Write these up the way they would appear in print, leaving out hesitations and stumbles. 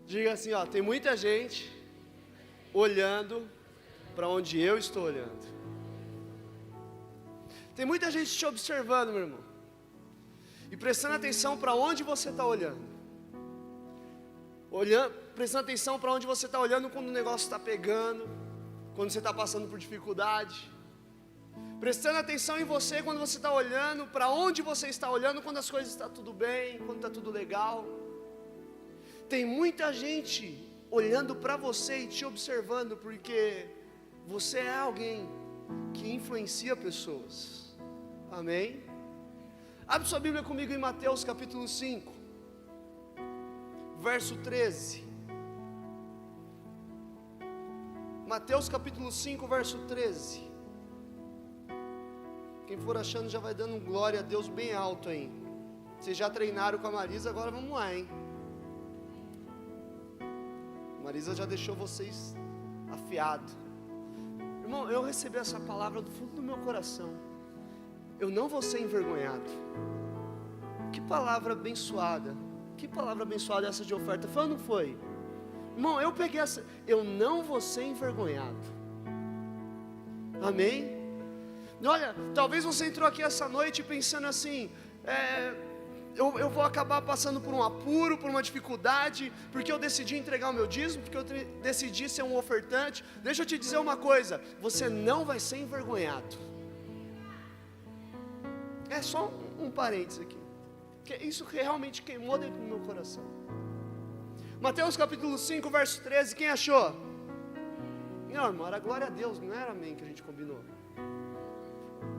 Diga assim, ó, tem muita gente olhando para onde eu estou olhando. Tem muita gente te observando, meu irmão, e prestando atenção para onde você está olhando. Prestando atenção para onde você está olhando quando o negócio está pegando, quando você está passando por dificuldade. Prestando atenção em você quando você está olhando, para onde você está olhando quando as coisas estão tudo bem, quando está tudo legal. Tem muita gente olhando para você e te observando, porque você é alguém que influencia pessoas. Amém? Abre sua Bíblia comigo em Mateus capítulo 5, verso 13. Mateus capítulo 5, verso 13. Quem for achando já vai dando glória a Deus bem alto aí. Vocês já treinaram com a Marisa, agora vamos lá, hein? A Marisa já deixou vocês afiados. Irmão, eu recebi essa palavra do fundo do meu coração. Eu não vou ser envergonhado. Que palavra abençoada. Que palavra abençoada essa de oferta. Foi ou não foi? Irmão, eu peguei essa. Eu não vou ser envergonhado. Amém? Olha, talvez você entrou aqui essa noite pensando assim, eu vou acabar passando por um apuro, por uma dificuldade, porque eu decidi entregar o meu dízimo, porque eu decidi ser um ofertante. Deixa eu te dizer uma coisa, você não vai ser envergonhado. É só um parênteses aqui, que isso realmente queimou dentro do meu coração. Mateus capítulo 5, verso 13, quem achou? Não, irmão, era glória a Deus, não era amém que a gente combinou.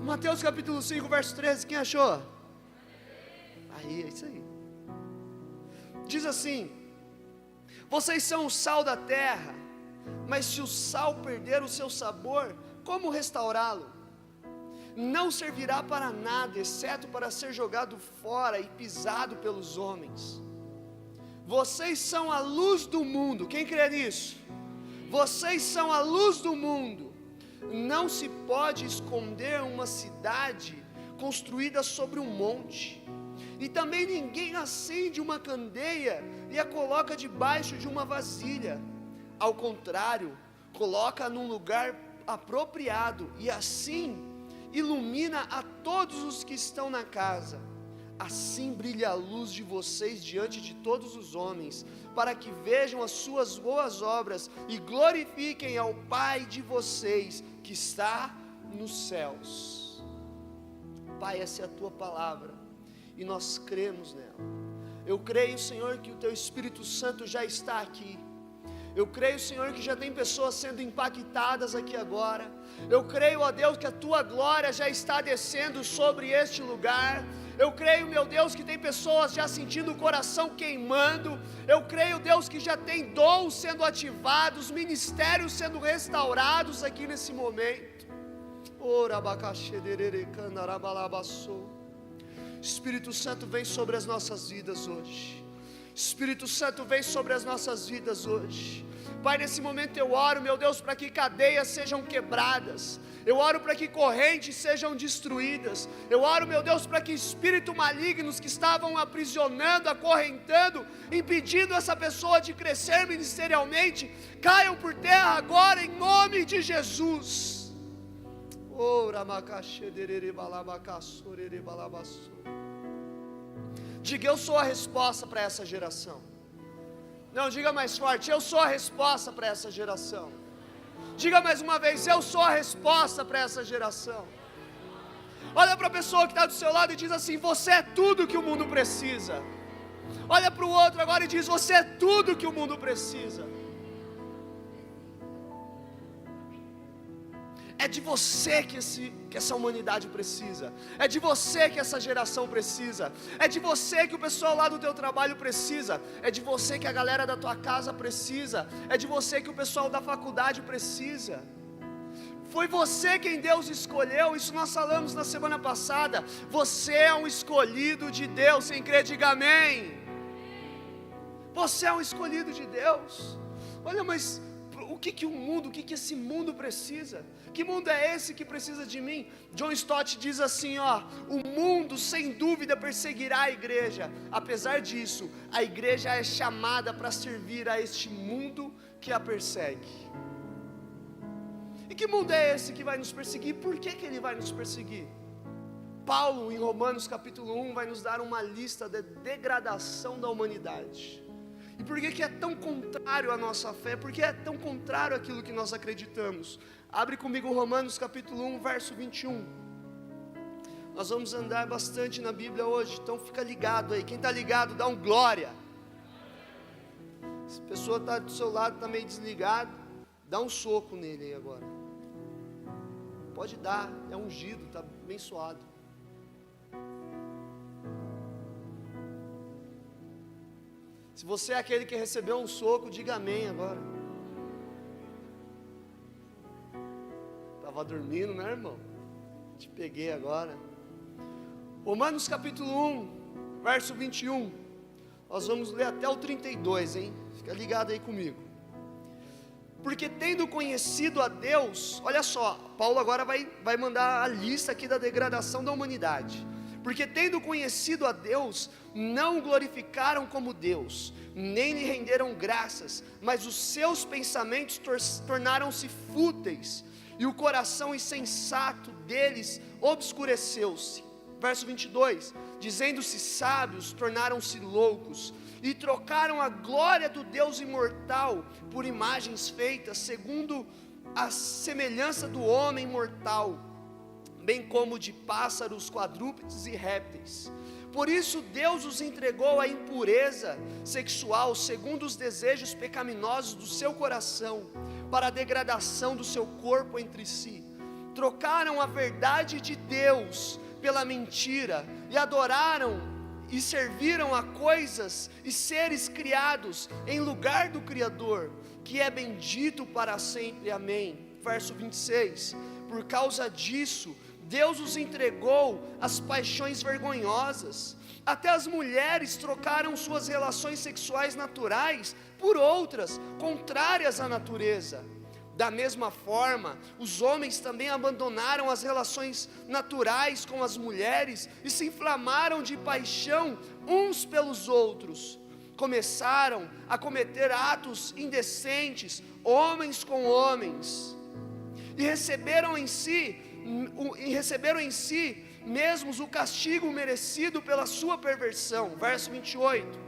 Mateus capítulo 5, verso 13, quem achou? Aí, é isso aí. Diz assim: vocês são o sal da terra, mas se o sal perder o seu sabor, como restaurá-lo? Não servirá para nada, exceto para ser jogado fora e pisado pelos homens. Vocês são a luz do mundo, quem crê nisso? Vocês são a luz do mundo. Não se pode esconder uma cidade construída sobre um monte, e também ninguém acende uma candeia e a coloca debaixo de uma vasilha. Ao contrário, coloca num lugar apropriado, e assim ilumina a todos os que estão na casa. Assim brilha a luz de vocês diante de todos os homens, para que vejam as suas boas obras e glorifiquem ao Pai de vocês que está nos céus. Pai, essa é a tua palavra e nós cremos nela. Eu creio, Senhor, que o teu Espírito Santo já está aqui. Eu creio, Senhor, que já tem pessoas sendo impactadas aqui agora. Eu creio, ó Deus, que a tua glória já está descendo sobre este lugar. Eu creio, meu Deus, que tem pessoas já sentindo o coração queimando. Eu creio, Deus, que já tem dons sendo ativados, ministérios sendo restaurados aqui nesse momento. Espírito Santo, vem sobre as nossas vidas hoje. Espírito Santo, vem sobre as nossas vidas hoje. Pai, nesse momento eu oro, meu Deus, para que cadeias sejam quebradas. Eu oro para que correntes sejam destruídas. Eu oro, meu Deus, para que espíritos malignos que estavam aprisionando, acorrentando, impedindo essa pessoa de crescer ministerialmente, caiam por terra agora em nome de Jesus. Diga: eu sou a resposta para essa geração. Não, diga mais forte: eu sou a resposta para essa geração. Diga mais uma vez: eu sou a resposta para essa geração. Olha para a pessoa que está do seu lado e diz assim: você é tudo que o mundo precisa. Olha para o outro agora e diz: você é tudo que o mundo precisa. É de você que essa humanidade precisa. É de você que essa geração precisa. É de você que o pessoal lá do teu trabalho precisa. É de você que a galera da tua casa precisa. É de você que o pessoal da faculdade precisa. Foi você quem Deus escolheu. Isso nós falamos na semana passada. Você é um escolhido de Deus. Quem crê, diga amém. Você é um escolhido de Deus. Olha, mas o que o mundo, o que esse mundo precisa? Que mundo é esse que precisa de mim? John Stott diz assim, o mundo sem dúvida perseguirá a igreja. Apesar disso, a igreja é chamada para servir a este mundo que a persegue. E que mundo é esse que vai nos perseguir? Por que ele vai nos perseguir? Paulo, em Romanos capítulo 1, vai nos dar uma lista da degradação da humanidade. E por que é tão contrário à nossa fé? Por que é tão contrário àquilo que nós acreditamos? Abre comigo Romanos capítulo 1, verso 21. Nós vamos andar bastante na Bíblia hoje, então fica ligado aí. Quem está ligado, dá um glória. Se a pessoa está do seu lado, está meio desligado, dá um soco nele aí agora. Pode dar, é ungido, está abençoado. Se você é aquele que recebeu um soco, diga amém agora. Estava dormindo, né, irmão? Te peguei agora. Romanos capítulo 1, verso 21. Nós vamos ler até o 32, hein? Fica ligado aí comigo. Porque tendo conhecido a Deus, olha só, Paulo agora vai mandar a lista aqui da degradação da humanidade. Porque tendo conhecido a Deus, não o glorificaram como Deus, nem lhe renderam graças, mas os seus pensamentos tornaram-se fúteis, e o coração insensato deles obscureceu-se. Verso 22, dizendo-se sábios, tornaram-se loucos, e trocaram a glória do Deus imortal por imagens feitas segundo a semelhança do homem mortal, bem como de pássaros, quadrúpedes e répteis. Por isso Deus os entregou à impureza sexual, segundo os desejos pecaminosos do seu coração, para a degradação do seu corpo entre si. Trocaram a verdade de Deus pela mentira, e adoraram e serviram a coisas e seres criados em lugar do Criador, que é bendito para sempre. Amém. Verso 26, por causa disso, Deus os entregou às paixões vergonhosas. Até as mulheres trocaram suas relações sexuais naturais por outras, contrárias à natureza. Da mesma forma, os homens também abandonaram as relações naturais com as mulheres e se inflamaram de paixão uns pelos outros. Começaram a cometer atos indecentes, homens com homens, e receberam em si mesmos o castigo merecido pela sua perversão. Verso 28.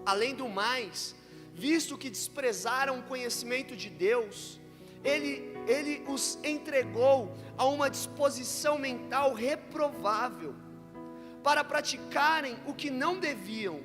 Além do mais, visto que desprezaram o conhecimento de Deus, ele os entregou a uma disposição mental reprovável, para praticarem o que não deviam.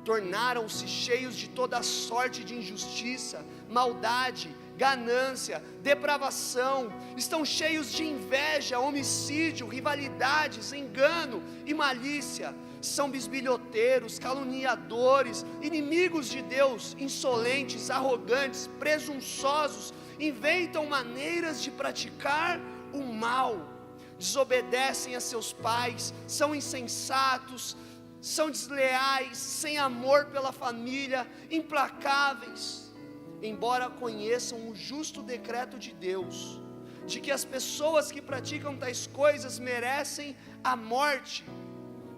Tornaram-se cheios de toda sorte de injustiça, maldade, ganância, depravação, estão cheios de inveja, homicídio, rivalidades, engano e malícia. São bisbilhoteiros, caluniadores, inimigos de Deus, insolentes, arrogantes, presunçosos, inventam maneiras de praticar o mal, desobedecem a seus pais, são insensatos, são desleais, sem amor pela família, implacáveis. Embora conheçam o justo decreto de Deus, de que as pessoas que praticam tais coisas merecem a morte,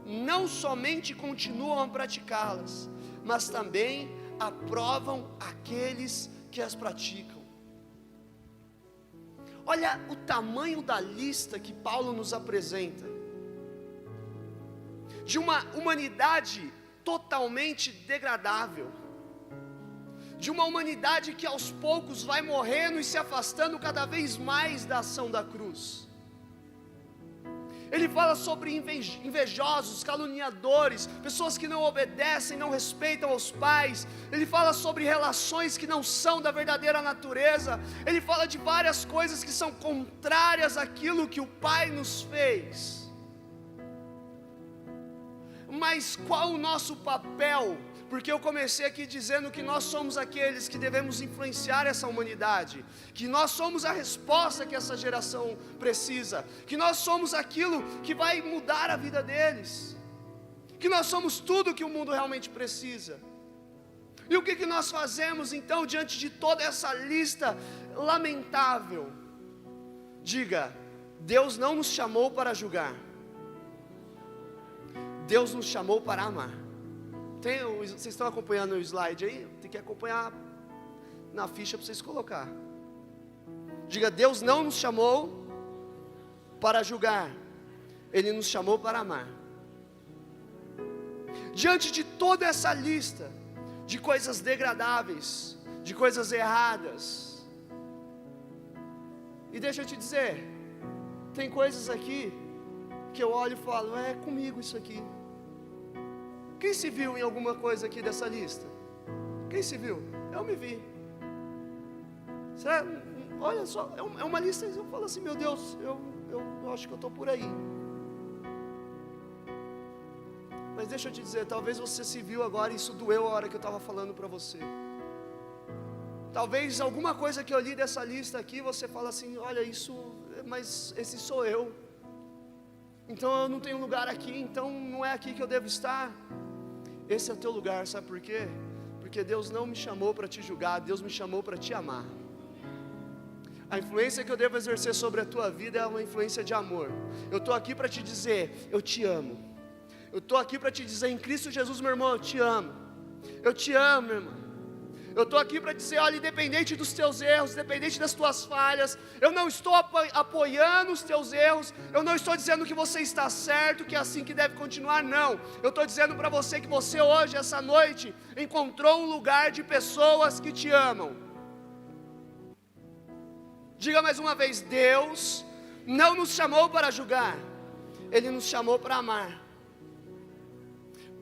não somente continuam a praticá-las, mas também aprovam aqueles que as praticam. Olha o tamanho da lista que Paulo nos apresenta, de uma humanidade totalmente degradável, de uma humanidade que aos poucos vai morrendo e se afastando cada vez mais da ação da cruz. Ele fala sobre invejosos, caluniadores, pessoas que não obedecem, não respeitam os pais. Ele fala sobre relações que não são da verdadeira natureza. Ele fala de várias coisas que são contrárias àquilo que o Pai nos fez. Mas qual o nosso papel? Porque eu comecei aqui dizendo que nós somos aqueles que devemos influenciar essa humanidade, que nós somos a resposta que essa geração precisa, que nós somos aquilo que vai mudar a vida deles, que nós somos tudo que o mundo realmente precisa. E o que nós fazemos então diante de toda essa lista lamentável? Diga: Deus não nos chamou para julgar, Deus nos chamou para amar. Vocês estão acompanhando o slide aí? Tem que acompanhar na ficha para vocês colocar. Diga: Deus não nos chamou para julgar, Ele nos chamou para amar. Diante de toda essa lista de coisas degradáveis, de coisas erradas, e deixa eu te dizer, tem coisas aqui que eu olho e falo: é comigo isso aqui. Quem se viu em alguma coisa aqui dessa lista? Quem se viu? Eu me vi. Olha só, é uma lista, eu falo assim: meu Deus, eu acho que eu estou por aí. Mas deixa eu te dizer, talvez você se viu agora e isso doeu a hora que eu estava falando para você. Talvez alguma coisa que eu li dessa lista aqui, você fala assim: olha, isso, mas esse sou eu. Então eu não tenho lugar aqui, então não é aqui que eu devo estar. Esse é o teu lugar, sabe por quê? Porque Deus não me chamou para te julgar, Deus me chamou para te amar. A influência que eu devo exercer sobre a tua vida é uma influência de amor. Eu estou aqui para te dizer: eu te amo. Eu estou aqui para te dizer: em Cristo Jesus, meu irmão, eu te amo. Eu te amo, meu irmão. Eu estou aqui para dizer: olha, independente dos teus erros, independente das tuas falhas, eu não estou apoiando os teus erros, eu não estou dizendo que você está certo, que é assim que deve continuar, não. Eu estou dizendo para você que você hoje, essa noite, encontrou um lugar de pessoas que te amam. Diga mais uma vez: Deus não nos chamou para julgar, Ele nos chamou para amar.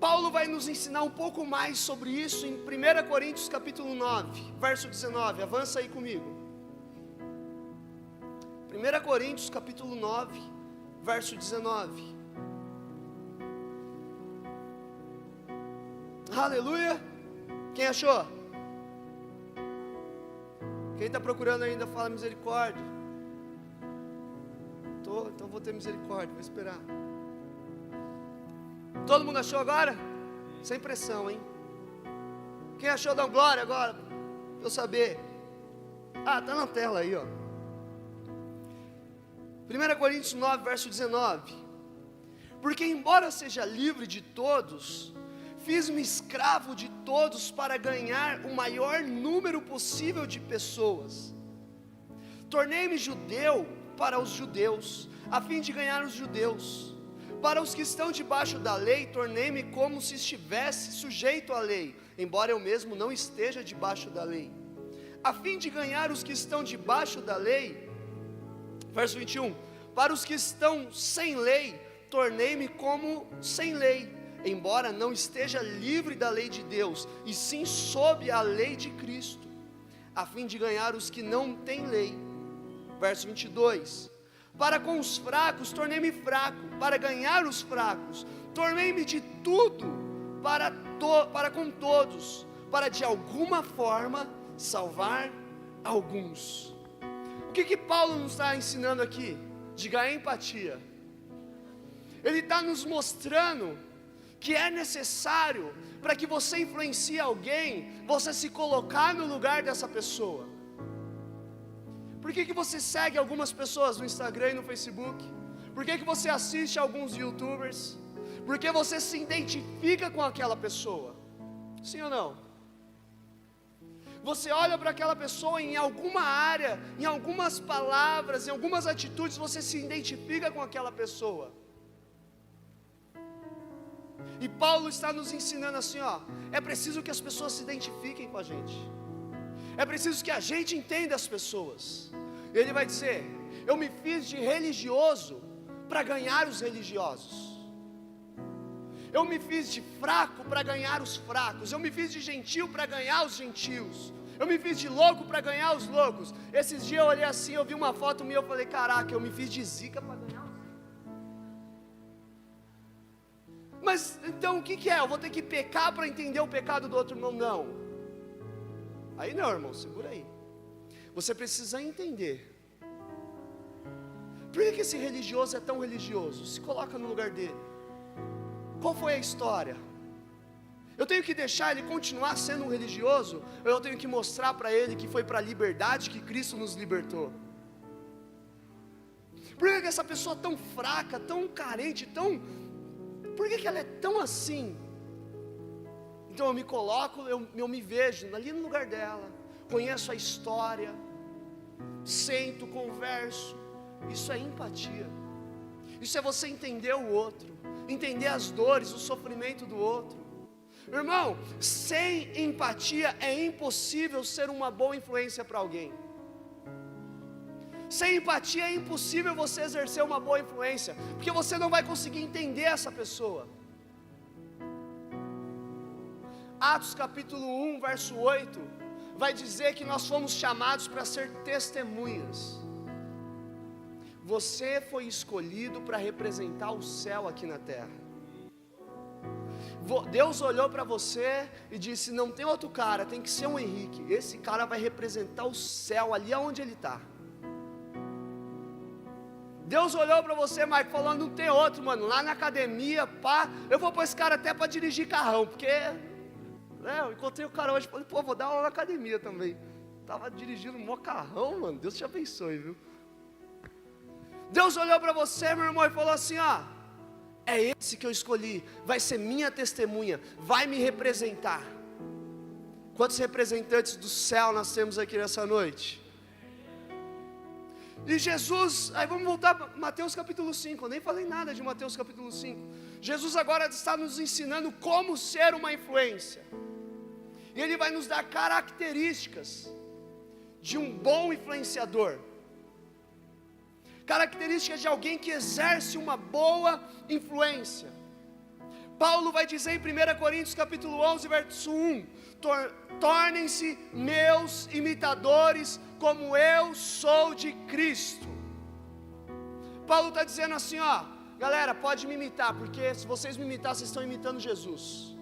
Paulo vai nos ensinar um pouco mais sobre isso em 1 Coríntios capítulo 9, verso 19, avança aí comigo. 1 Coríntios capítulo 9, verso 19. Aleluia! Quem achou? Quem está procurando ainda, fala misericórdia. Então vou ter misericórdia, vou esperar. Todo mundo achou agora? Sem pressão, hein? Quem achou, dá glória agora, para eu saber. Está na tela aí, ó. 1 Coríntios 9, verso 19. Porque embora seja livre de todos, fiz-me escravo de todos para ganhar o maior número possível de pessoas. Tornei-me judeu para os judeus, a fim de ganhar os judeus. Para os que estão debaixo da lei, tornei-me como se estivesse sujeito à lei, embora eu mesmo não esteja debaixo da lei, a fim de ganhar os que estão debaixo da lei. Verso 21, para os que estão sem lei, tornei-me como sem lei, embora não esteja livre da lei de Deus, e sim sob a lei de Cristo, a fim de ganhar os que não têm lei. Verso 22, para com os fracos tornei-me fraco, para ganhar os fracos, tornei-me de tudo para com todos, para de alguma forma salvar alguns. O que Paulo nos está ensinando aqui? Diga: empatia. Ele está nos mostrando que é necessário, para que você influencie alguém, você se colocar no lugar dessa pessoa. Por que você segue algumas pessoas no Instagram e no Facebook? Por que você assiste alguns YouTubers? Porque você se identifica com aquela pessoa. Sim ou não? Você olha para aquela pessoa em alguma área, em algumas palavras, em algumas atitudes, você se identifica com aquela pessoa. E Paulo está nos ensinando assim, ó: é preciso que as pessoas se identifiquem com a gente. É preciso que a gente entenda as pessoas. Ele vai dizer: eu me fiz de religioso para ganhar os religiosos. Eu me fiz de fraco para ganhar os fracos. Eu me fiz de gentil para ganhar os gentios. Eu me fiz de louco para ganhar os loucos. Esses dias eu olhei assim, eu vi uma foto minha, eu falei: caraca, eu me fiz de zica para ganhar os zica. Mas então o que é? Eu vou ter que pecar para entender o pecado do outro irmão? Não. Aí não, irmão, segura aí. Você precisa entender. Por que esse religioso é tão religioso? Se coloca no lugar dele. Qual foi a história? Eu tenho que deixar ele continuar sendo um religioso, ou eu tenho que mostrar para ele que foi para a liberdade que Cristo nos libertou? Por que essa pessoa tão fraca, tão carente, por que ela é tão assim? Então eu me coloco, eu me vejo ali no lugar dela, conheço a história, sento, converso. Isso é empatia. Isso é você entender o outro, entender as dores, o sofrimento do outro. Irmão, sem empatia é impossível ser uma boa influência para alguém. Sem empatia é impossível você exercer uma boa influência, porque você não vai conseguir entender essa pessoa. Atos capítulo 1, verso 8, vai dizer que nós fomos chamados para ser testemunhas. Você foi escolhido para representar o céu aqui na terra. Deus olhou para você e disse: não tem outro cara, tem que ser um Henrique. Esse cara vai representar o céu ali aonde ele está. Deus olhou para você, Marco, falando: não tem outro, mano, lá na academia, pá, eu vou pôr esse cara até para dirigir carrão, porque eu encontrei o cara hoje e falei: pô, vou dar aula na academia também. Estava dirigindo um mó carrão, mano, Deus te abençoe, viu? Deus olhou para você, meu irmão, e falou assim: ó, é esse que eu escolhi, vai ser minha testemunha, vai me representar. Quantos representantes do céu nós temos aqui nessa noite? E Jesus, aí vamos voltar para Mateus capítulo 5, eu nem falei nada de Mateus capítulo 5. Jesus agora está nos ensinando como ser uma influência. E Ele vai nos dar características de um bom influenciador. Características de alguém que exerce uma boa influência. Paulo vai dizer em 1 Coríntios capítulo 11, verso 1: tornem-se meus imitadores, como eu sou de Cristo. Paulo está dizendo assim, ó, galera, pode me imitar, porque se vocês me imitar, vocês estão imitando Jesus.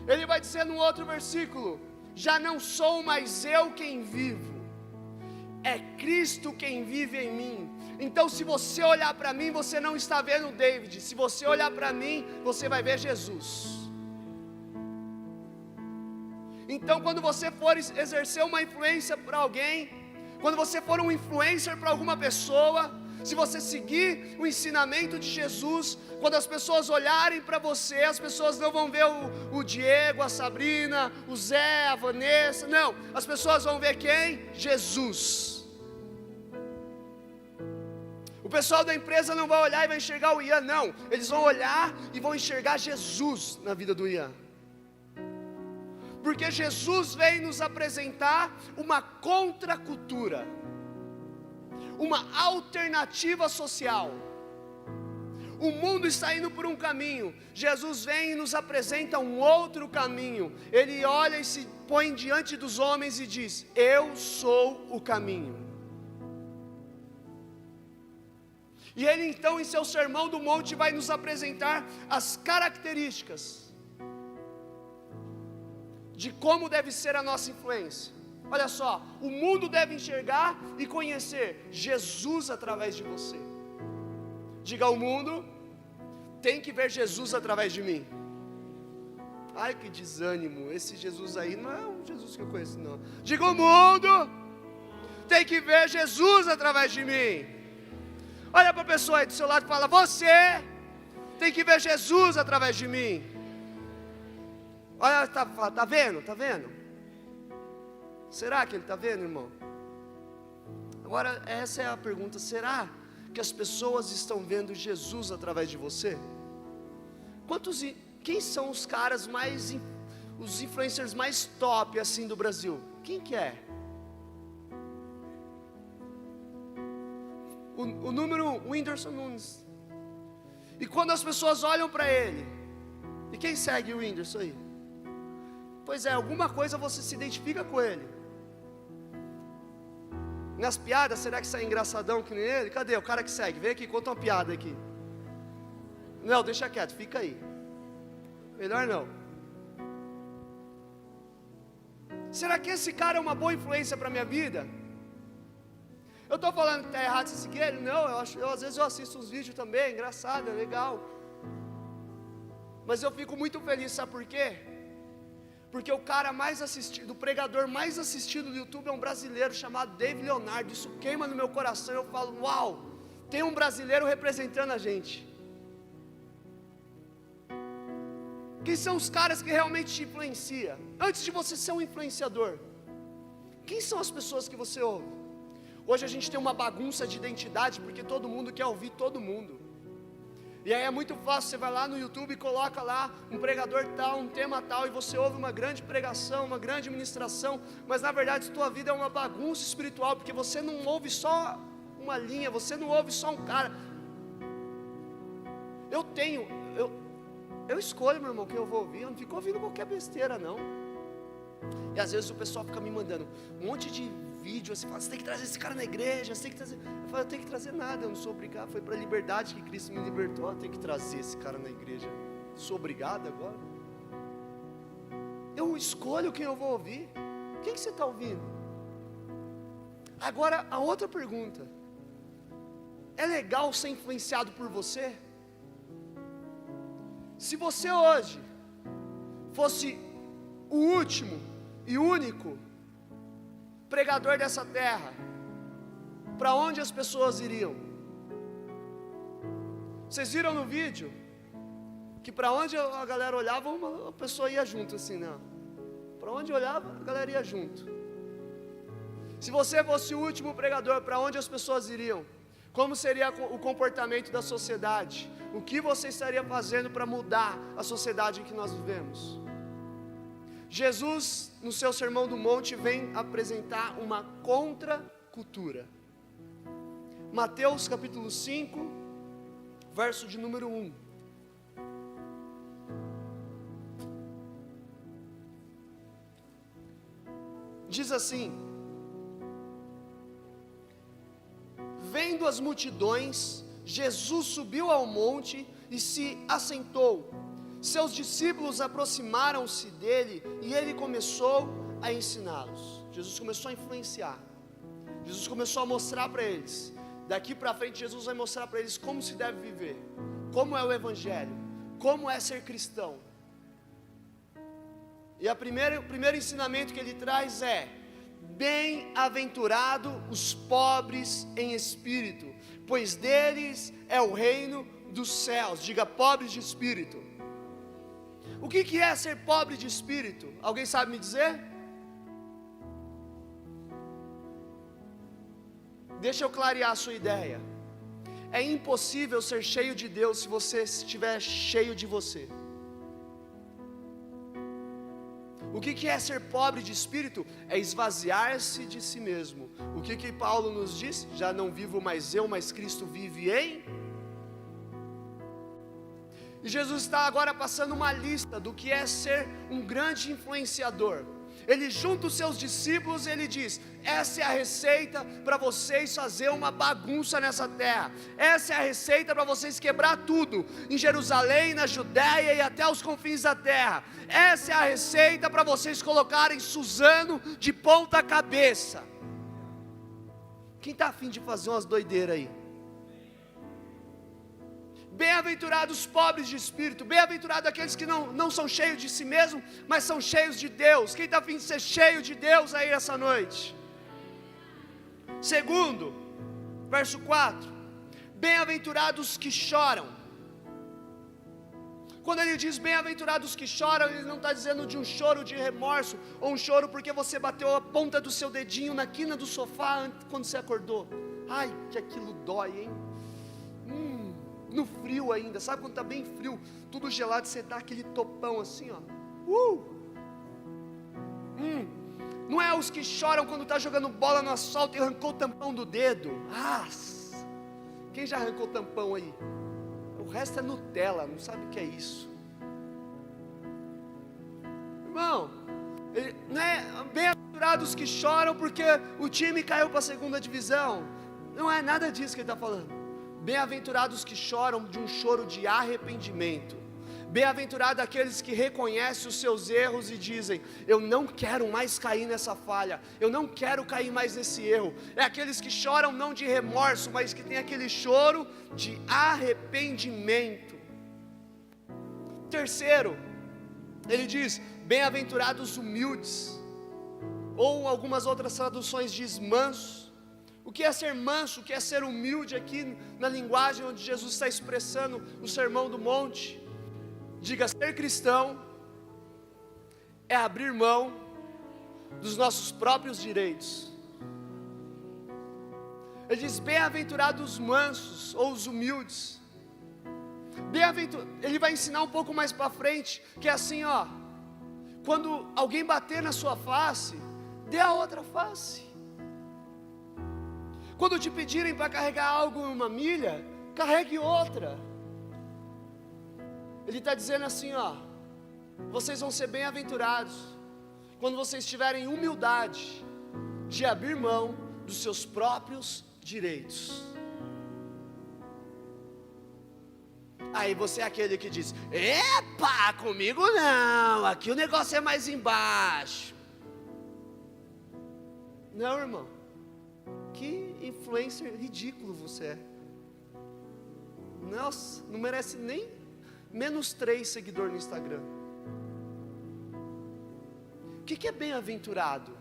Ele vai dizer no outro versículo: já não sou mais eu quem vivo, é Cristo quem vive em mim. Então se você olhar para mim, você não está vendo David. Se você olhar para mim, você vai ver Jesus. Então quando você for exercer uma influência para alguém, quando você for um influencer para alguma pessoa, se você seguir o ensinamento de Jesus, quando as pessoas olharem para você, as pessoas não vão ver o Diego, a Sabrina, o Zé, a Vanessa, não, as pessoas vão ver quem? Jesus. O pessoal da empresa não vai olhar e vai enxergar o Ian, não, eles vão olhar e vão enxergar Jesus na vida do Ian. Porque Jesus vem nos apresentar uma contracultura, uma alternativa social. O mundo está indo por um caminho, Jesus vem e nos apresenta um outro caminho. Ele olha e se põe diante dos homens e diz: eu sou o caminho. E ele então em seu sermão do monte vai nos apresentar as características de como deve ser a nossa influência. Olha só, o mundo deve enxergar e conhecer Jesus através de você. Diga ao mundo: tem que ver Jesus através de mim. Ai, que desânimo, esse Jesus aí não é o Jesus que eu conheço, não. Diga ao mundo: tem que ver Jesus através de mim. Olha para a pessoa aí do seu lado e fala: você tem que ver Jesus através de mim. Olha, tá vendo? Tá vendo? Será que ele está vendo, irmão? Agora, essa é a pergunta: será que as pessoas estão vendo Jesus através de você? Quem são os caras os influencers mais top assim do Brasil? Quem que é? O número 1, o Whindersson Nunes. E quando as pessoas olham para ele, e quem segue o Whindersson aí? Pois é, alguma coisa você se identifica com ele. Nas piadas, será que sai engraçadão que nem ele? Cadê o cara que segue? Vem aqui, conta uma piada aqui. Não, deixa quieto, fica aí. Melhor não. Será que esse cara é uma boa influência para a minha vida? Eu estou falando que está errado você seguir ele? Não, às vezes eu assisto uns vídeos também, engraçado, é legal. Mas eu fico muito feliz, sabe por quê? Porque o cara mais assistido, o pregador mais assistido do YouTube é um brasileiro chamado David Leonardo. Isso queima no meu coração. Eu falo, uau, tem um brasileiro representando a gente. Quem são os caras que realmente te influenciam? Antes de você ser um influenciador, quem são as pessoas que você ouve? Hoje a gente tem uma bagunça de identidade, porque todo mundo quer ouvir todo mundo. E aí é muito fácil, você vai lá no YouTube e coloca lá um pregador tal, um tema tal, e você ouve uma grande pregação, uma grande ministração, mas na verdade sua vida é uma bagunça espiritual, porque você não ouve só uma linha, você não ouve só um cara. Eu escolho, meu irmão, quem eu vou ouvir. Eu não fico ouvindo qualquer besteira, não. E às vezes o pessoal fica me mandando um monte de vídeo, assim, fala, você tem que trazer esse cara na igreja, você tem que trazer. Eu falo, eu tenho que trazer nada, eu não sou obrigado. Foi para a liberdade que Cristo me libertou, eu tenho que trazer esse cara na igreja. Sou obrigado agora? Eu escolho quem eu vou ouvir. Quem que você está ouvindo? Agora, a outra pergunta: é legal ser influenciado por você? Se você hoje fosse o último e único pregador dessa terra, para onde as pessoas iriam? Vocês viram no vídeo que para onde a galera olhava, uma pessoa ia junto assim, não? Para onde olhava, a galera ia junto. Se você fosse o último pregador, para onde as pessoas iriam? Como seria o comportamento da sociedade? O que você estaria fazendo para mudar a sociedade em que nós vivemos? Jesus, no seu Sermão do Monte, vem apresentar uma contracultura. Mateus capítulo 5, verso de número 1. Diz assim: vendo as multidões, Jesus subiu ao monte e se assentou. Seus discípulos aproximaram-se dele e ele começou a ensiná-los. Jesus começou a influenciar. Jesus começou a mostrar para eles. Daqui para frente Jesus vai mostrar para eles como se deve viver, como é o evangelho, como é ser cristão. E o primeiro ensinamento que ele traz é: bem-aventurado os pobres em espírito, pois deles é o reino dos céus. Diga, pobres de espírito. O que é ser pobre de espírito? Alguém sabe me dizer? Deixa eu clarear a sua ideia. É impossível ser cheio de Deus se você estiver cheio de você. O que é ser pobre de espírito? É esvaziar-se de si mesmo. O que Paulo nos diz? Já não vivo mais eu, mas Cristo vive em... E Jesus está agora passando uma lista do que é ser um grande influenciador. Ele junta os seus discípulos e ele diz: essa é a receita para vocês fazer uma bagunça nessa terra. Essa é a receita para vocês quebrar tudo, em Jerusalém, na Judéia e até os confins da terra. Essa é a receita para vocês colocarem Suzano de ponta cabeça. Quem está afim de fazer umas doideiras aí? Bem-aventurados os pobres de espírito, bem-aventurados aqueles que não são cheios de si mesmos, mas são cheios de Deus. Quem está a fim de ser cheio de Deus aí essa noite? Segundo, verso 4: bem-aventurados que choram. Quando ele diz bem-aventurados que choram, ele não está dizendo de um choro de remorso, ou um choro porque você bateu a ponta do seu dedinho na quina do sofá quando você acordou. Ai, que aquilo dói, hein? No frio ainda, sabe quando está bem frio, tudo gelado, você dá aquele topão assim, ó. Não é os que choram quando está jogando bola no asfalto e arrancou o tampão do dedo. Quem já arrancou o tampão aí? O resto é Nutella, não sabe o que é isso. Irmão, não é bem-aventurados que choram porque o time caiu para a segunda divisão. Não é nada disso que ele está falando. Bem-aventurados que choram de um choro de arrependimento. Bem-aventurados aqueles que reconhecem os seus erros e dizem: eu não quero mais cair nessa falha, eu não quero cair mais nesse erro. É aqueles que choram não de remorso, mas que tem aquele choro de arrependimento. Terceiro, ele diz: bem-aventurados humildes, ou algumas outras traduções diz mansos. O que é ser manso, o que é ser humilde aqui na linguagem onde Jesus está expressando o Sermão do Monte? Diga, ser cristão é abrir mão dos nossos próprios direitos. Ele diz: bem-aventurados os mansos ou os humildes. Ele vai ensinar um pouco mais para frente, que é assim, ó: quando alguém bater na sua face, dê a outra face. Quando te pedirem para carregar algo em uma milha, carregue outra. Ele está dizendo assim, ó: vocês vão ser bem-aventurados quando vocês tiverem humildade de abrir mão dos seus próprios direitos. Aí você é aquele que diz: epa, comigo não, aqui o negócio é mais embaixo. Não, irmão, que influencer ridículo você é. Nossa, não merece nem -3 seguidores no Instagram. O que é bem-aventurado?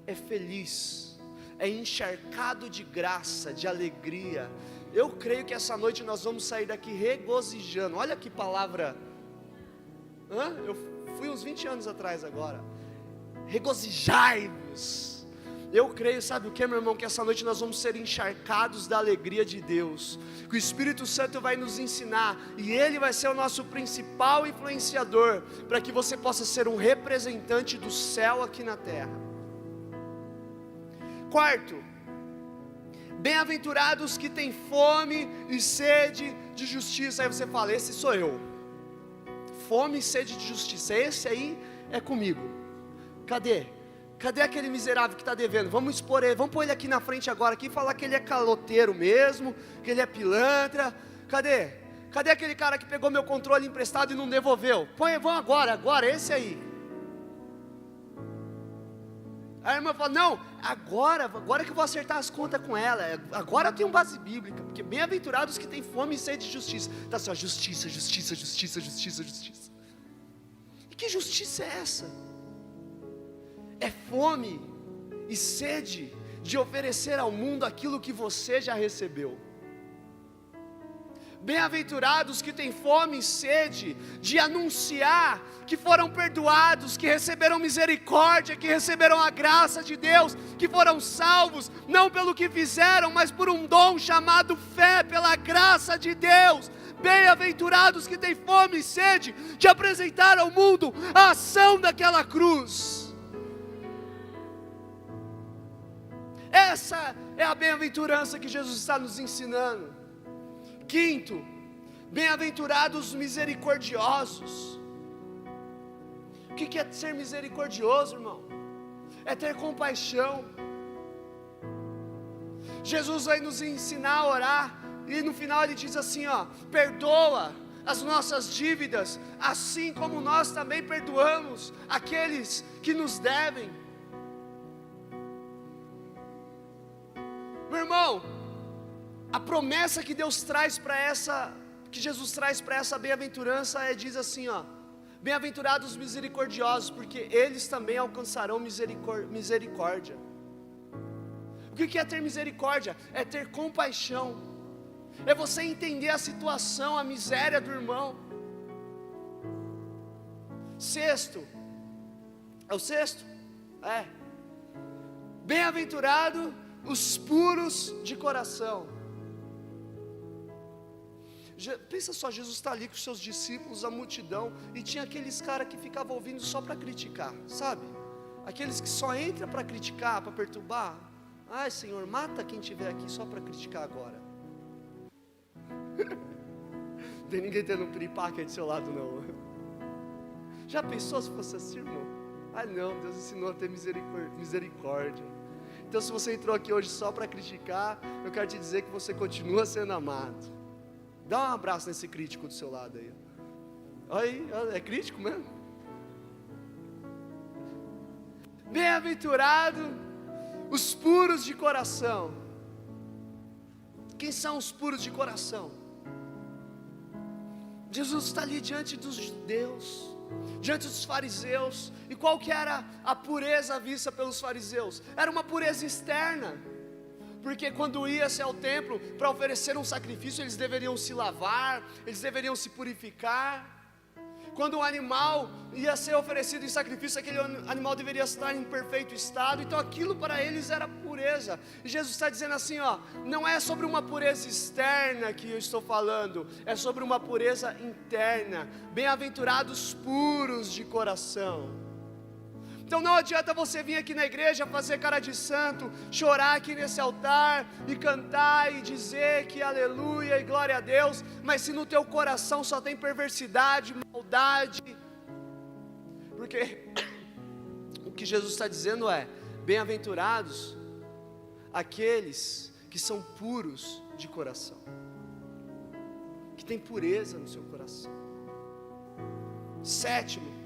É feliz, é encharcado de graça, de alegria. Eu creio que essa noite nós vamos sair daqui regozijando. Olha que palavra. Eu fui uns 20 anos atrás agora. Regozijai-vos. Eu creio, sabe o que, meu irmão? Que essa noite nós vamos ser encharcados da alegria de Deus. Que o Espírito Santo vai nos ensinar. E Ele vai ser o nosso principal influenciador, para que você possa ser um representante do céu aqui na terra. Quarto, bem-aventurados que têm fome e sede de justiça. Aí você fala: esse sou eu. Fome e sede de justiça, esse aí é comigo. Cadê? Cadê aquele miserável que está devendo? Vamos expor ele, vamos pôr ele aqui na frente agora, aqui, e falar que ele é caloteiro mesmo, que ele é pilantra. Cadê? Cadê aquele cara que pegou meu controle emprestado e não devolveu? Vamos agora, esse aí. A irmã fala: não, agora que eu vou acertar as contas com ela, agora eu tenho base bíblica, porque bem-aventurados que têm fome e sede de justiça. Está assim, ó: justiça, justiça, justiça, justiça, justiça. E que justiça é essa? É fome e sede de oferecer ao mundo aquilo que você já recebeu. Bem-aventurados que têm fome e sede de anunciar que foram perdoados, que receberam misericórdia, que receberam a graça de Deus, que foram salvos, não pelo que fizeram, mas por um dom chamado fé, pela graça de Deus. Bem-aventurados que têm fome e sede de apresentar ao mundo a ação daquela cruz. Essa é a bem-aventurança que Jesus está nos ensinando. Quinto, bem-aventurados misericordiosos. O que é ser misericordioso, irmão? É ter compaixão. Jesus vai nos ensinar a orar, e no final ele diz assim, ó: perdoa as nossas dívidas, assim como nós também perdoamos aqueles que nos devem. Meu irmão, a promessa que Deus traz para essa, que Jesus traz para essa bem-aventurança diz assim, ó: bem-aventurados misericordiosos, porque eles também alcançarão misericórdia. O que é ter misericórdia? É ter compaixão, é você entender a situação, a miséria do irmão. Sexto, é o sexto? Bem-aventurado os puros de coração. Pensa só, Jesus está ali com os seus discípulos, a multidão, e tinha aqueles caras que ficavam ouvindo só para criticar, sabe? Aqueles que só entram para criticar, para perturbar. Ai, Senhor, mata quem estiver aqui só para criticar agora. Não tem ninguém tendo um piripaque aí do seu lado, não. Já pensou se fosse assim, irmão? Ah não, Deus ensinou a ter misericórdia. Então se você entrou aqui hoje só para criticar, eu quero te dizer que você continua sendo amado. Dá um abraço nesse crítico do seu lado aí. Aí, é crítico mesmo? Bem-aventurado os puros de coração. Quem são os puros de coração? Jesus está ali diante dos judeus, diante dos fariseus. E qual que era a pureza vista pelos fariseus? Era uma pureza externa, porque quando ia-se ao templo para oferecer um sacrifício, eles deveriam se lavar, eles deveriam se purificar. Quando um animal ia ser oferecido em sacrifício, aquele animal deveria estar em perfeito estado. Então aquilo para eles era pureza. E Jesus está dizendo assim, ó, não é sobre uma pureza externa que eu estou falando, é sobre uma pureza interna. Bem-aventurados puros de coração. Então não adianta você vir aqui na igreja, fazer cara de santo, chorar aqui nesse altar e cantar e dizer que aleluia e glória a Deus, mas se no teu coração só tem perversidade, maldade, porque o que Jesus está dizendo é: bem-aventurados aqueles que são puros de coração, que tem pureza no seu coração. Sétimo,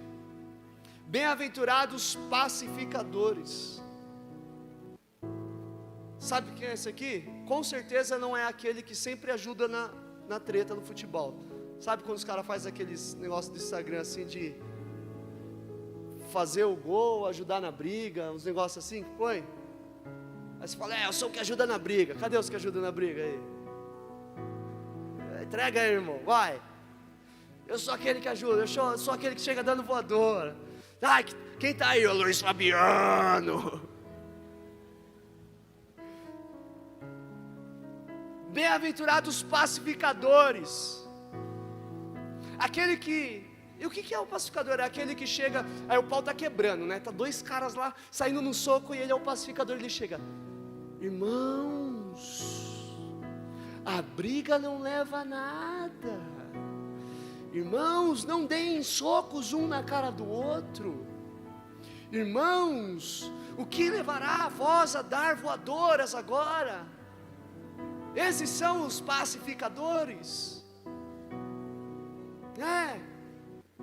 bem-aventurados pacificadores. Sabe quem é esse aqui? Com certeza não é aquele que sempre ajuda na treta no futebol. Sabe quando os caras fazem aqueles negócios do Instagram assim de fazer o gol, ajudar na briga, uns negócios assim que põe? Aí você fala, eu sou o que ajuda na briga. Cadê os que ajudam na briga aí? Entrega aí, irmão, vai. Eu sou aquele que ajuda, eu sou aquele que chega dando voadora. Ai, quem está aí? O Luiz Fabiano. Bem-aventurados pacificadores. Aquele que... E o que é o pacificador? É aquele que chega, aí o pau está quebrando, né? Tá dois caras lá saindo no soco e ele é o pacificador. Ele chega, irmãos, a briga não leva a nada. Irmãos, não deem socos um na cara do outro. Irmãos, o que levará a vós a dar voadoras agora? Esses são os pacificadores.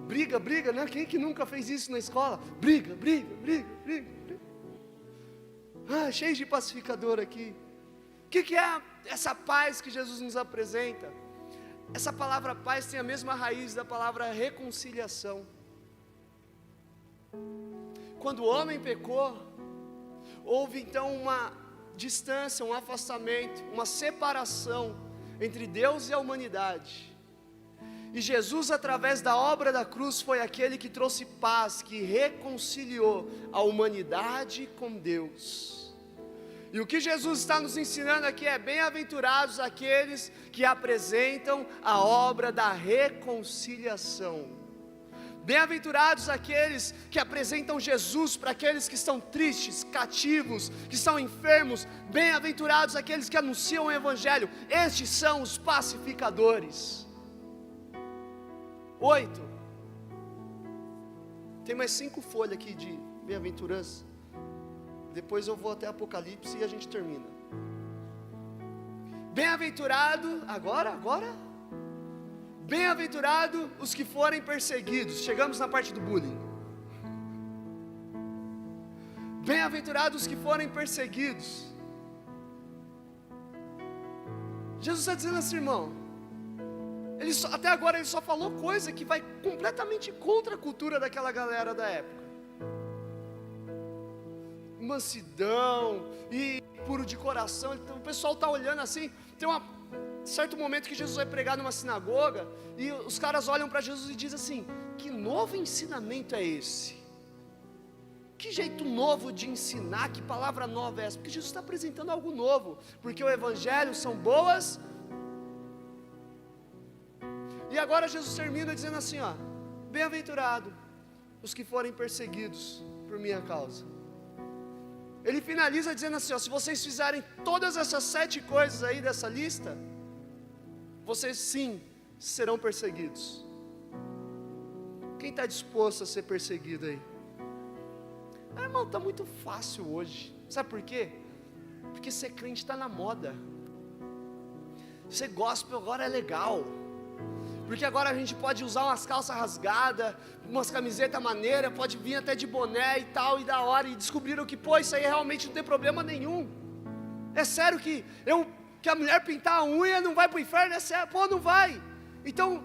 Briga, né? Quem que nunca fez isso na escola? Briga. Cheio de pacificador aqui. O que é essa paz que Jesus nos apresenta? Essa palavra paz tem a mesma raiz da palavra reconciliação. Quando o homem pecou, houve então uma distância, um afastamento, uma separação entre Deus e a humanidade. E Jesus, através da obra da cruz, foi aquele que trouxe paz, que reconciliou a humanidade com Deus. E o que Jesus está nos ensinando aqui é: bem-aventurados aqueles que apresentam a obra da reconciliação. Bem-aventurados aqueles que apresentam Jesus para aqueles que estão tristes, cativos, que estão enfermos. Bem-aventurados aqueles que anunciam o Evangelho. Estes são os pacificadores. 8. Tem mais 5 folhas aqui de bem-aventurança. Depois eu vou até Apocalipse e a gente termina. Bem-aventurado, agora. Bem-aventurado os que forem perseguidos. Chegamos na parte do bullying. Bem-aventurados os que forem perseguidos. Jesus está dizendo assim, irmão. Até agora ele só falou coisa que vai completamente contra a cultura daquela galera da época. Mansidão e puro de coração. Então, o pessoal está olhando assim. Tem um certo momento que Jesus vai pregar numa sinagoga e os caras olham para Jesus e dizem assim: que novo ensinamento é esse? Que jeito novo de ensinar? Que palavra nova é essa? Porque Jesus está apresentando algo novo, porque o Evangelho são boas. E agora Jesus termina dizendo assim, ó: bem-aventurado os que forem perseguidos por minha causa. Ele finaliza dizendo assim, ó: se vocês fizerem todas essas 7 coisas aí dessa lista, vocês sim serão perseguidos. Quem está disposto a ser perseguido aí? Irmão, está muito fácil hoje. Sabe por quê? Porque ser crente está na moda. Ser gospel agora é legal. Porque agora a gente pode usar umas calças rasgadas, umas camisetas maneiras, pode vir até de boné e tal, e da hora, e descobriram que, isso aí realmente não tem problema nenhum. É sério que a mulher pintar a unha não vai para o inferno? É sério, não vai. Então,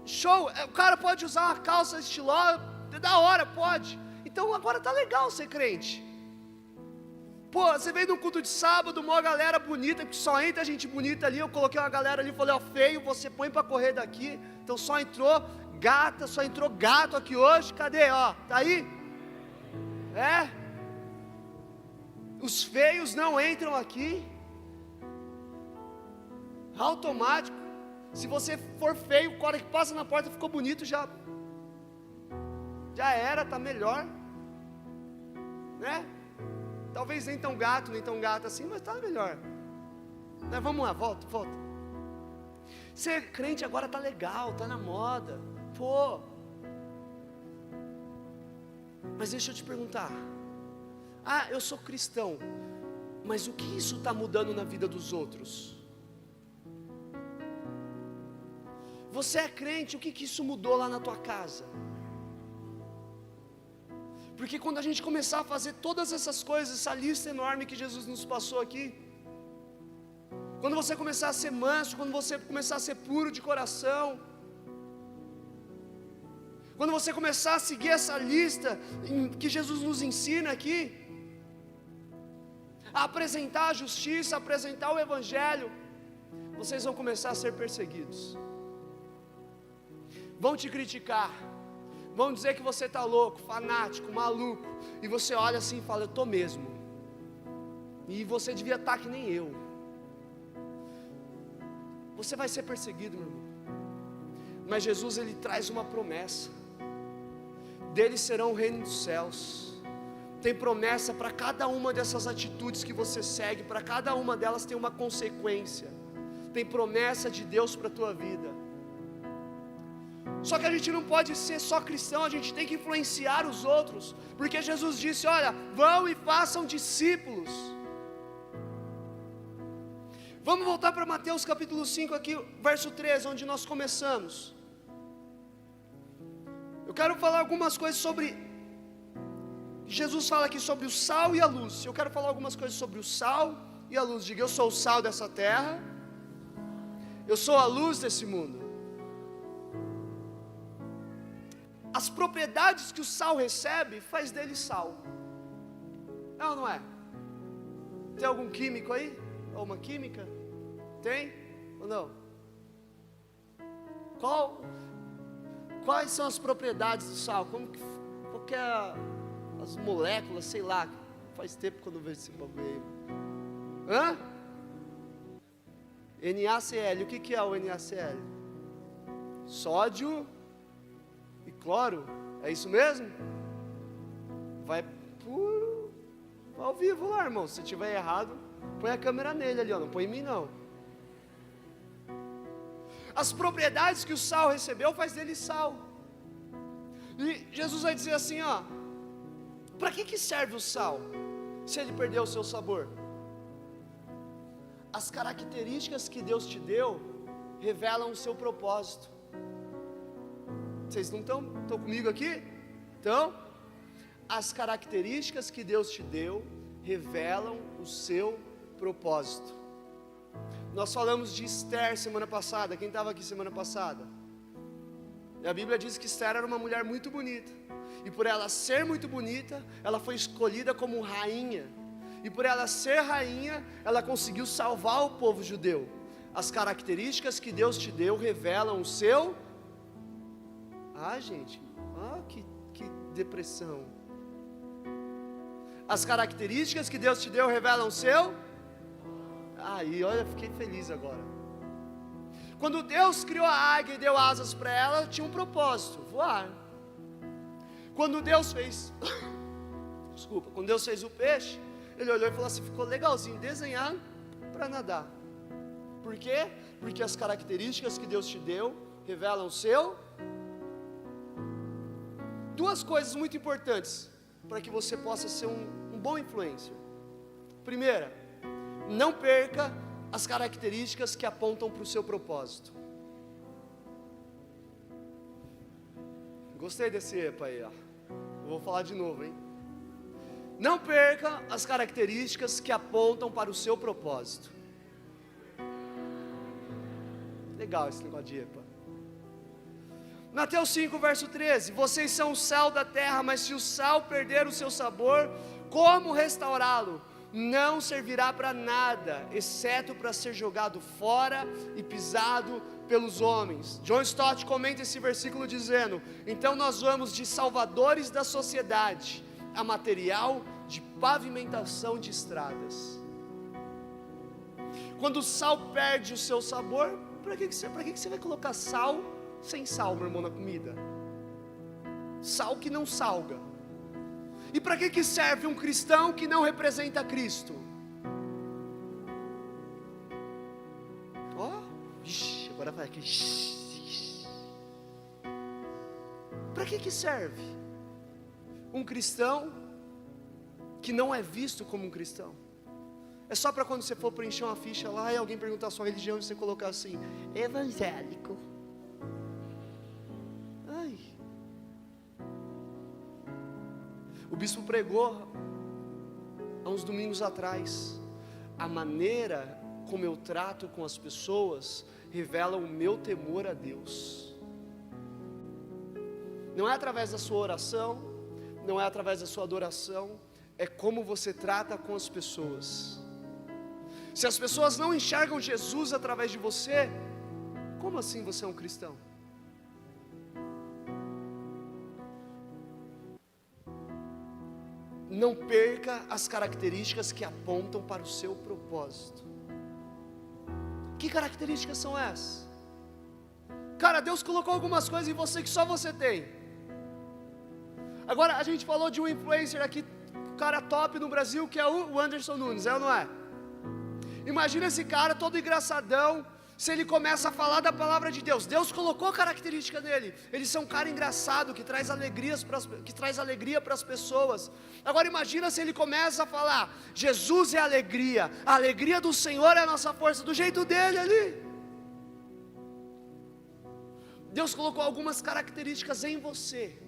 show, o cara pode usar uma calça estilosa, da hora, pode. Então agora tá legal ser crente. Pô, você veio num culto de sábado, uma galera bonita, que só entra gente bonita ali, eu coloquei uma galera ali, falei, ó, feio, você põe para correr daqui, então só entrou gata, só entrou gato aqui hoje, cadê, ó, tá aí? Os feios não entram aqui, automático. Se você for feio, o cara que passa na porta ficou bonito, já era, tá melhor, né? Talvez nem tão gato assim, mas tá melhor, né? Vamos lá, volta. Ser crente agora tá legal, tá na moda, pô. Mas deixa eu te perguntar, eu sou cristão, mas o que isso está mudando na vida dos outros? Você é crente, o que isso mudou lá na tua casa? Porque quando a gente começar a fazer todas essas coisas, essa lista enorme que Jesus nos passou aqui, quando você começar a ser manso, quando você começar a ser puro de coração, quando você começar a seguir essa lista que Jesus nos ensina aqui, a apresentar a justiça, a apresentar o Evangelho, vocês vão começar a ser perseguidos, vão te criticar, vão dizer que você está louco, fanático, maluco, e você olha assim e fala, eu estou mesmo, e você devia estar que nem eu. Você vai ser perseguido, meu irmão, mas Jesus, Ele traz uma promessa, dele serão o reino dos céus, tem promessa para cada uma dessas atitudes que você segue, para cada uma delas tem uma consequência, tem promessa de Deus para a tua vida. Só que a gente não pode ser só cristão, a gente tem que influenciar os outros, porque Jesus disse, olha, vão e façam discípulos. Vamos voltar para Mateus capítulo 5 aqui, verso 13, onde nós começamos. Eu quero falar algumas coisas sobre, Jesus fala aqui sobre o sal e a luz, eu quero falar algumas coisas sobre o sal e a luz. Diga, eu sou o sal dessa terra, eu sou a luz desse mundo. As propriedades que o sal recebe, faz dele sal, é ou não é? Tem algum químico aí? Ou uma química? Tem ou não? Quais são as propriedades do sal? Qual que é as moléculas, sei lá, faz tempo que eu não vejo esse bagulho aí. NaCl, o que é o NaCl? Sódio e cloro, é isso mesmo? Vai ao vivo lá, irmão, se tiver errado, põe a câmera nele ali, ó, não põe em mim não. As propriedades que o sal recebeu, faz dele sal. E Jesus vai dizer assim, ó, para que serve o sal, se ele perdeu o seu sabor? As características que Deus te deu, revelam o seu propósito. Vocês não estão comigo aqui? Então, as características que Deus te deu, revelam o seu propósito. Nós falamos de Esther semana passada, quem estava aqui semana passada? E a Bíblia diz que Esther era uma mulher muito bonita, e por ela ser muito bonita, ela foi escolhida como rainha, e por ela ser rainha, ela conseguiu salvar o povo judeu. As características que Deus te deu, revelam o seu... gente, que depressão. As características que Deus te deu, revelam o seu... olha, fiquei feliz agora. Quando Deus criou a águia e deu asas para ela, tinha um propósito, voar. Quando Deus fez quando Deus fez o peixe, Ele olhou e falou assim, ficou legalzinho, desenhado para nadar. Por quê? Porque as características que Deus te deu, revelam o seu... Duas coisas muito importantes, para que você possa ser um bom influencer. Primeira, não perca as características que apontam para o seu propósito. Gostei desse epa aí, ó. Eu vou falar de novo, hein? Não perca as características que apontam para o seu propósito. Legal esse negócio de epa. Mateus 5, verso 13: vocês são o sal da terra, mas se o sal perder o seu sabor, como restaurá-lo? Não servirá para nada, exceto para ser jogado fora e pisado pelos homens. John Stott comenta esse versículo dizendo: então nós vamos de salvadores da sociedade a material de pavimentação de estradas. Quando o sal perde o seu sabor, para que você vai colocar sal sem sal, meu irmão, na comida? Sal que não salga. E para que serve um cristão que não representa Cristo? Agora vai aqui. Para que serve um cristão que não é visto como um cristão? É só para quando você for preencher uma ficha lá e alguém perguntar a sua religião e você colocar assim: evangélico. Ai. O bispo pregou há uns domingos atrás: a maneira como eu trato com as pessoas revela o meu temor a Deus. Não é através da sua oração, não é através da sua adoração, é como você trata com as pessoas. Se as pessoas não enxergam Jesus através de você, como assim você é um cristão? Não perca as características que apontam para o seu propósito. Que características são essas? Cara, Deus colocou algumas coisas em você que só você tem. Agora, a gente falou de um influencer aqui, um cara top no Brasil, que é o Anderson Nunes, é ou não é? Imagina esse cara todo engraçadão, se ele começa a falar da palavra de Deus. Deus colocou característica nele. Ele é um cara engraçado, que traz alegria para as pessoas. Agora imagina se ele começa a falar: Jesus é a alegria do Senhor é a nossa força, do jeito dele ali. Deus colocou algumas características em você,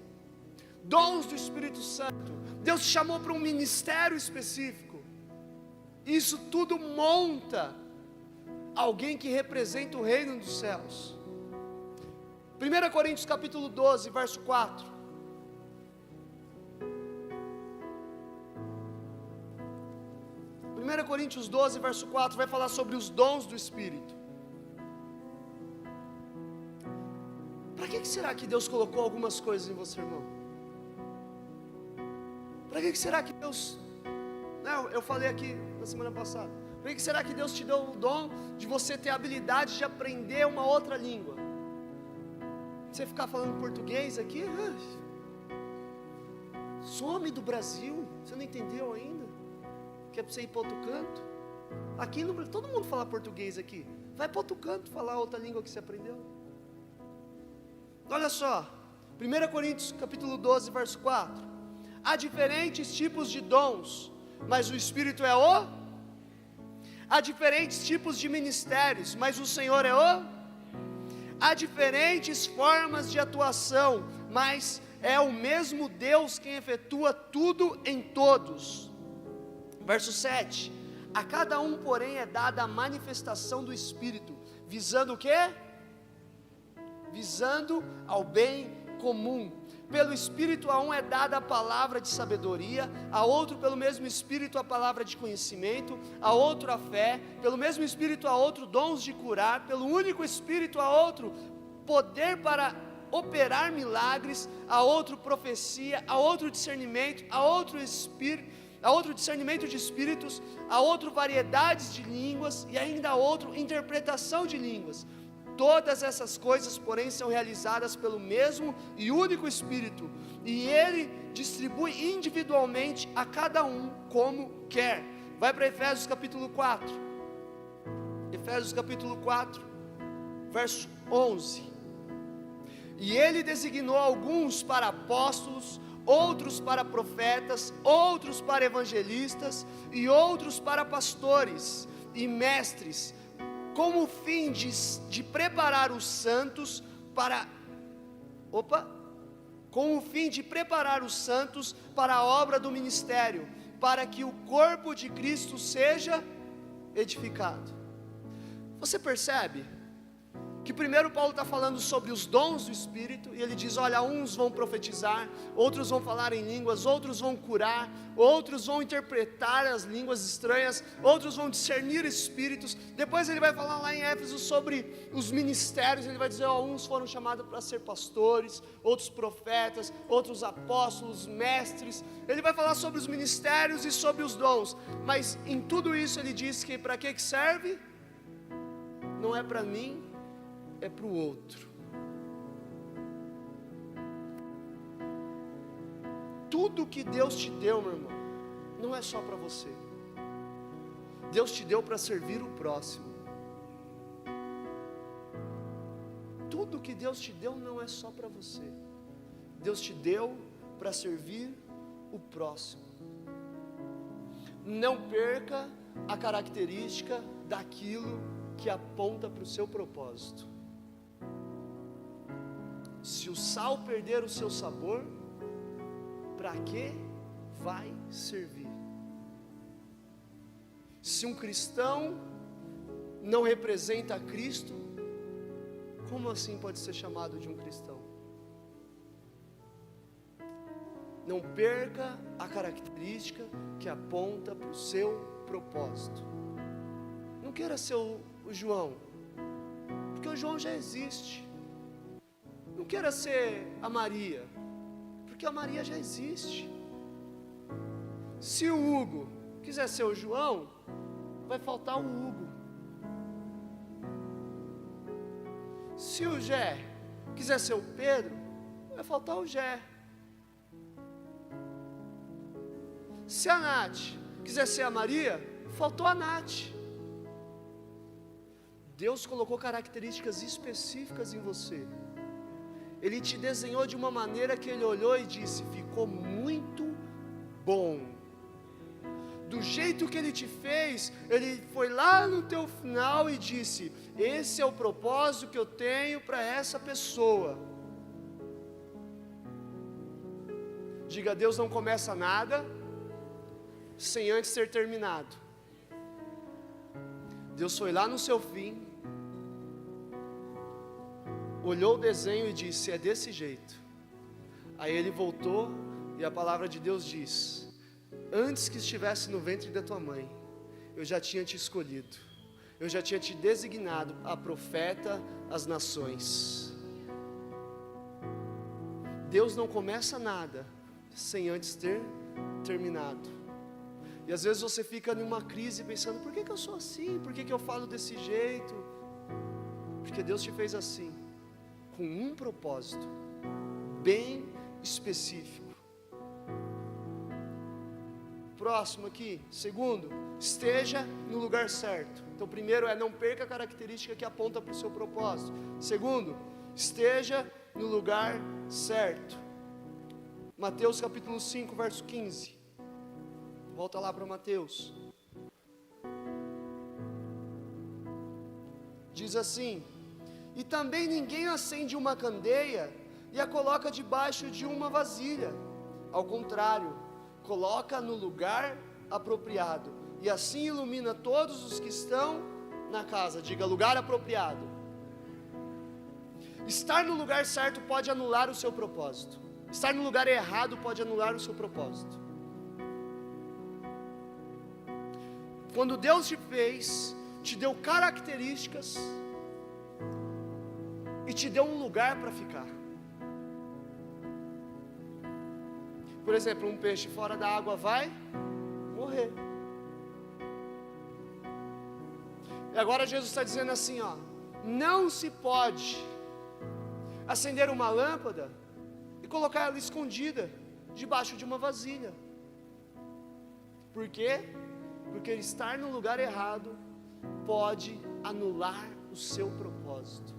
dons do Espírito Santo. Deus te chamou para um ministério específico. Isso tudo monta alguém que representa o reino dos céus. 1 Coríntios capítulo 12, verso 4. Coríntios 12, verso 4 vai falar sobre os dons do Espírito. Para que será que Deus colocou algumas coisas em você, irmão? Para que será que Deus... Não, eu falei aqui na semana passada. Para que será que Deus te deu o dom de você ter a habilidade de aprender uma outra língua? Você ficar falando português aqui, some do Brasil, você não entendeu ainda? Que é para você ir para outro canto? Aqui no Brasil, todo mundo fala português aqui. Vai para outro canto falar outra língua que você aprendeu. Olha só, 1 Coríntios capítulo 12, verso 4. Há diferentes tipos de dons, mas o Espírito é o... Há diferentes tipos de ministérios, mas o Senhor é o... Há diferentes formas de atuação, mas é o mesmo Deus quem efetua tudo em todos. Verso 7. A cada um, porém, é dada a manifestação do Espírito, visando o quê? Visando ao bem comum. Pelo Espírito a um é dada a palavra de sabedoria, a outro pelo mesmo Espírito a palavra de conhecimento, a outro a fé, pelo mesmo Espírito a outro dons de curar, pelo único Espírito a outro poder para operar milagres, a outro profecia, a outro discernimento, a outro discernimento de espíritos, a outro variedades de línguas e ainda a outro interpretação de línguas. Todas essas coisas, porém, são realizadas pelo mesmo e único Espírito, e Ele distribui individualmente a cada um como quer. Vai para Efésios capítulo 4. Efésios capítulo 4, verso 11. E Ele designou alguns para apóstolos, outros para profetas, outros para evangelistas e outros para pastores e mestres, com o fim de preparar os santos para a obra do ministério, para que o corpo de Cristo seja edificado. Você percebe que primeiro Paulo está falando sobre os dons do Espírito, e ele diz, olha, uns vão profetizar, outros vão falar em línguas, outros vão curar, outros vão interpretar as línguas estranhas, outros vão discernir espíritos. Depois ele vai falar lá em Éfeso sobre os ministérios, ele vai dizer, uns foram chamados para ser pastores, outros profetas, outros apóstolos, mestres. Ele vai falar sobre os ministérios e sobre os dons, mas em tudo isso ele diz que para que serve? Não é para mim, é para o outro. Tudo que Deus te deu, meu irmão, não é só para você. Deus te deu para servir o próximo. Tudo que Deus te deu não é só para você. Deus te deu para servir o próximo. Não perca a característica daquilo que aponta para o seu propósito. Se o sal perder o seu sabor, para que vai servir? Se um cristão não representa Cristo, como assim pode ser chamado de um cristão? Não perca a característica que aponta para o seu propósito. Não queira ser o João, porque o João já existe. Não queira ser a Maria, porque a Maria já existe. Se o Hugo quiser ser o João, vai faltar o Hugo. Se o Gé quiser ser o Pedro, vai faltar o Gé. Se a Nath quiser ser a Maria, faltou a Nath. Deus colocou características específicas em você. Ele te desenhou de uma maneira que Ele olhou e disse, ficou muito bom. Do jeito que Ele te fez, Ele foi lá no teu final e disse, esse é o propósito que eu tenho para essa pessoa. Diga, Deus não começa nada sem antes ter terminado. Deus foi lá no seu fim, olhou o desenho e disse, é desse jeito. Aí ele voltou e a palavra de Deus diz, antes que estivesse no ventre da tua mãe, eu já tinha te escolhido, eu já tinha te designado a profeta às nações. Deus não começa nada sem antes ter terminado. E às vezes você fica numa crise pensando, por que eu sou assim? Por que eu falo desse jeito? Porque Deus te fez assim, com um propósito bem específico. Próximo aqui, segundo, esteja no lugar certo. Então primeiro é não perca a característica que aponta para o seu propósito. Segundo, esteja no lugar certo. Mateus capítulo 5, verso 15. Volta lá para Mateus. Diz assim, e também ninguém acende uma candeia e a coloca debaixo de uma vasilha. Ao contrário, coloca no lugar apropriado, e assim ilumina todos os que estão na casa. Diga, lugar apropriado. Estar no lugar certo pode anular o seu propósito. Estar no lugar errado pode anular o seu propósito. Quando Deus te fez, te deu características e te deu um lugar para ficar. Por exemplo, um peixe fora da água vai morrer. E agora Jesus está dizendo assim, ó, não se pode acender uma lâmpada e colocar ela escondida debaixo de uma vasilha. Por quê? Porque estar no lugar errado pode anular o seu propósito.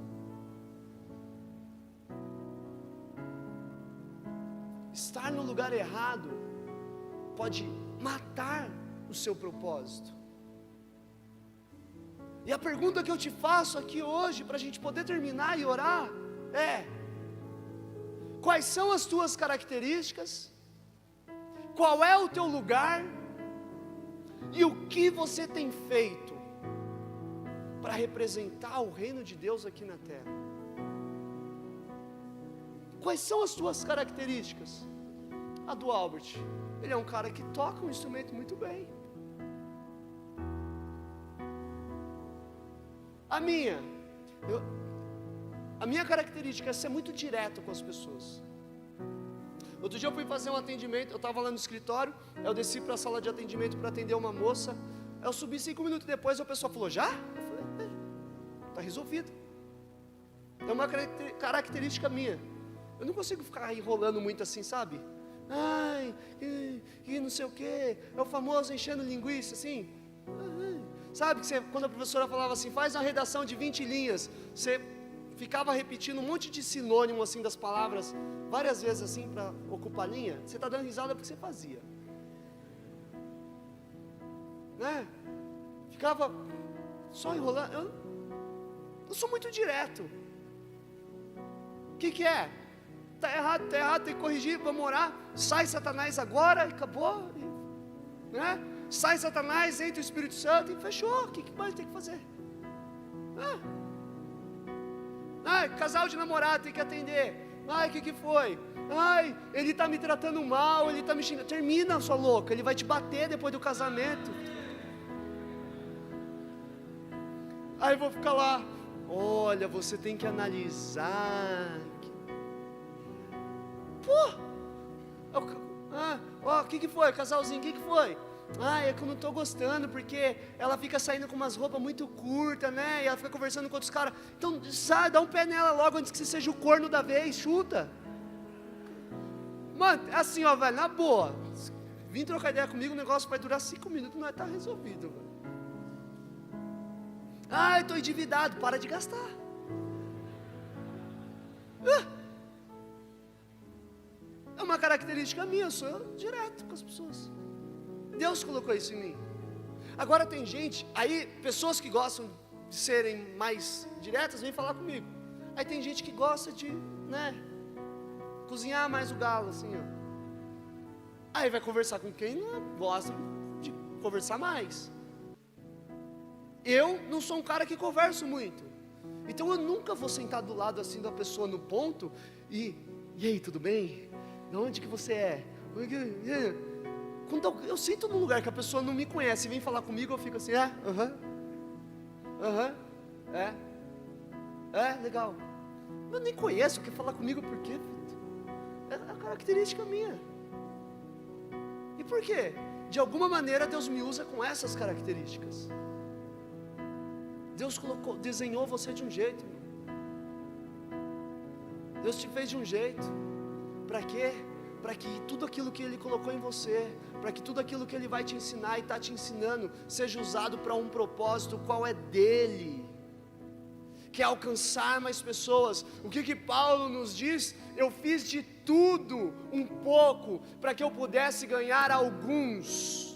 Estar no lugar errado pode matar o seu propósito. E a pergunta que eu te faço aqui hoje, para a gente poder terminar e orar, é: quais são as tuas características? Qual é o teu lugar? E o que você tem feito para representar o reino de Deus aqui na terra. Quais são as tuas características? A do Albert, ele é um cara que toca um instrumento muito bem. A minha característica é ser muito direto com as pessoas. Outro dia eu fui fazer um atendimento, eu estava lá no escritório, eu desci para a sala de atendimento para atender uma moça, eu subi 5 minutos depois, a pessoa falou, já? Eu falei, está resolvido. É uma característica minha, eu não consigo ficar enrolando muito assim, sabe? Ai, e não sei o que, é o famoso enchendo linguiça, assim. Sabe que quando a professora falava assim, faz uma redação de 20 linhas, você ficava repetindo um monte de sinônimo assim das palavras, várias vezes assim, para ocupar a linha, você está dando risada porque você fazia. Né? Ficava só enrolando, eu sou muito direto. O que é? Está errado, tem que corrigir, vamos orar, sai Satanás agora, e acabou, né? Sai Satanás, entra o Espírito Santo e fechou, o que mais tem que fazer? Casal de namorado tem que atender, o que foi? Ele está me tratando mal, ele está me xingando, termina sua louca, ele vai te bater depois do casamento. Aí eu vou ficar lá, olha, você tem que analisar. O que foi, casalzinho, o que foi? É que eu não estou gostando, porque ela fica saindo com umas roupas muito curtas, né, e ela fica conversando com outros caras, então sai, dá um pé nela logo, antes que você seja o corno da vez, chuta. Mano, é assim, ó, velho, na boa, vim trocar ideia comigo, o negócio vai durar 5 minutos, não vai estar resolvido, velho. Eu estou endividado, para de gastar. É uma característica minha, eu sou direto com as pessoas. Deus colocou isso em mim. Agora tem gente, aí pessoas que gostam de serem mais diretas, vêm falar comigo. Aí tem gente que gosta de, né, cozinhar mais o galo, assim, ó. Aí vai conversar com quem não gosta de conversar mais. Eu não sou um cara que converso muito. Então eu nunca vou sentar do lado assim da pessoa no ponto e aí, tudo bem? De onde que você é? Quando eu sinto num lugar que a pessoa não me conhece e vem falar comigo, eu fico assim, legal. Eu nem conheço, quer falar comigo por quê? É a característica minha. E por quê? De alguma maneira Deus me usa com essas características. Deus desenhou você de um jeito, irmão. Deus te fez de um jeito. Para quê? Para que tudo aquilo que Ele colocou em você, para que tudo aquilo que Ele vai te ensinar e está te ensinando, seja usado para um propósito qual é dEle, que é alcançar mais pessoas. O que Paulo nos diz? Eu fiz de tudo um pouco, para que eu pudesse ganhar alguns.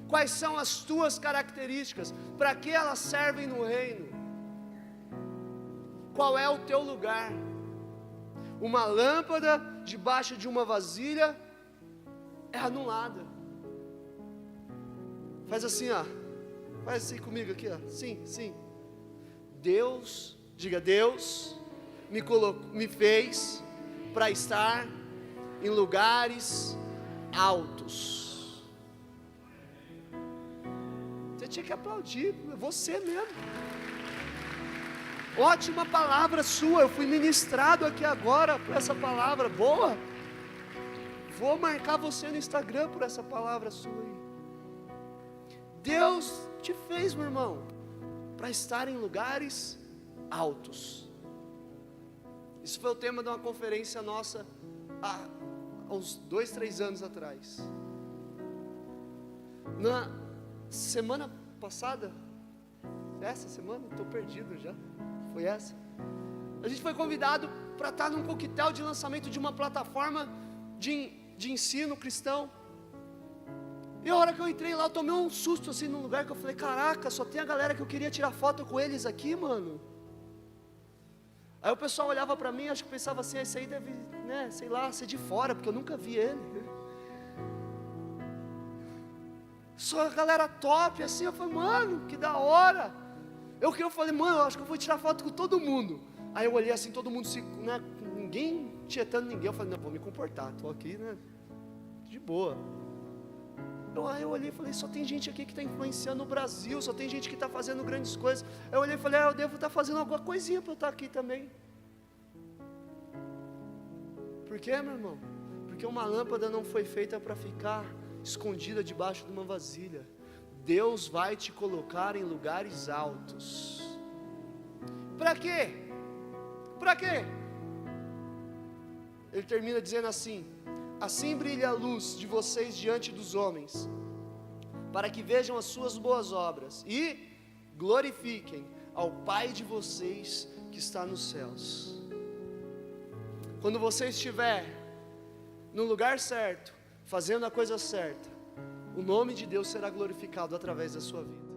Quais são as tuas características? Para que elas servem no reino? Qual é o teu lugar? Uma lâmpada debaixo de uma vasilha é anulada. Faz assim, ó. Faz assim comigo aqui, ó. Sim. Deus, diga, Deus me fez para estar em lugares altos. Você tinha que aplaudir, você mesmo. Ótima palavra sua, eu fui ministrado aqui agora por essa palavra, boa. Vou marcar você no Instagram por essa palavra sua aí. Deus te fez, meu irmão, para estar em lugares altos. Isso foi o tema de uma conferência nossa há uns 2, 3 anos atrás. Na semana passada, essa semana, estou perdido já. Foi essa? A gente foi convidado para estar num coquetel de lançamento de uma plataforma de ensino cristão. E a hora que eu entrei lá, eu tomei um susto assim num lugar que eu falei, caraca, só tem a galera que eu queria tirar foto com eles aqui, mano. Aí o pessoal olhava para mim, acho que pensava assim, esse aí deve, né, sei lá, ser de fora, porque eu nunca vi ele. Só a galera top, assim, eu falei, mano, que da hora. Eu falei, mano, eu acho que eu vou tirar foto com todo mundo. Aí eu olhei assim, todo mundo né, ninguém tietando ninguém. Eu falei, não, vou me comportar, tô aqui, né, de boa. Aí eu olhei e falei, só tem gente aqui que está influenciando o Brasil, só tem gente que está fazendo grandes coisas. Aí eu olhei e falei, eu devo estar fazendo alguma coisinha para eu estar aqui também. Por quê, meu irmão? Porque uma lâmpada não foi feita para ficar escondida debaixo de uma vasilha. Deus vai te colocar em lugares altos. Para quê? Para quê? Ele termina dizendo assim: assim brilha a luz de vocês diante dos homens, para que vejam as suas boas obras e glorifiquem ao Pai de vocês que está nos céus. Quando você estiver no lugar certo, fazendo a coisa certa, o nome de Deus será glorificado através da sua vida.